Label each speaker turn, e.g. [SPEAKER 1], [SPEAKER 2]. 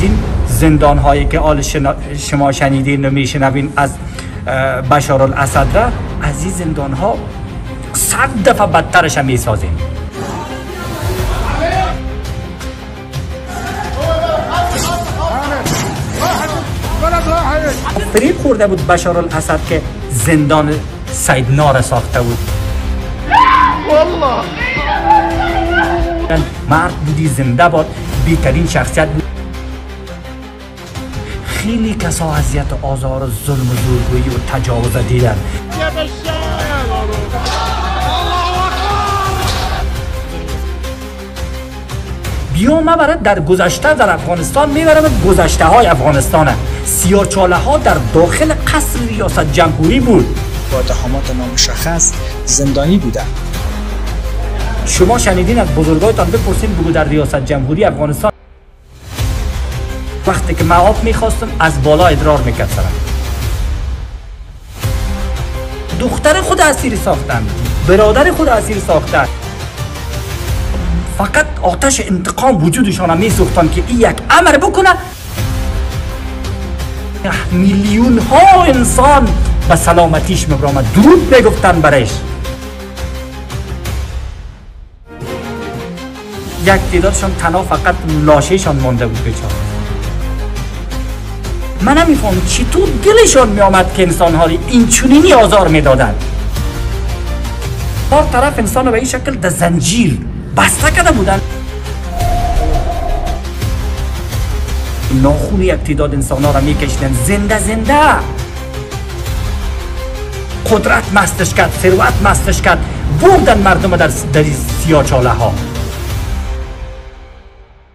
[SPEAKER 1] این زندان هایی که آل شما شنیدین و میشنوین از بشار الاسد را، از این زندان ها 100 دفعه بدترش هم میسازیم. فریب خورده بود بشار الاسد که زندان سیدنا را ساخته بود. والله مرد بودی، زنده باد، بهترین شخصیت بود. خیلی کسا اذیت و آزار و ظلم و زورگویی و تجاوز دیدن. بیام برای در گذشته در افغانستان میبرم. گذشته های افغانستان سیاه‌چاله ها در داخل قصر ریاست جمهوری بود،
[SPEAKER 2] با اتهامات نامشخص زندانی بودند.
[SPEAKER 1] شما شنیدین از بزرگایتان بپرسین بگو در ریاست جمهوری افغانستان وقتی که معاف میخواستم از بالا ادرار میکردم. دختر خود اسیر ساختن، برادر خود اسیر ساختن، فقط آتش انتقام وجودشان میسوختن که این یک امر بکنه. میلیون ها انسان به سلامتیش میبرامد، درود بگفتن برش. یک تعدادشان تنها فقط لاشهشان مانده بود بیچاره. من نمیفهمم چطور دلشان میآمد که انسان‌ها این چنینی آزار میدادن. هر طرف انسان رو به این شکل در زنجیر بسته کرده بودن. ناخون یک تعداد انسان‌ها را میکشیدن زنده زنده. قدرت مستش کرد، ثروت مستش کرد، بردن مردم در سیاه‌چاله ها.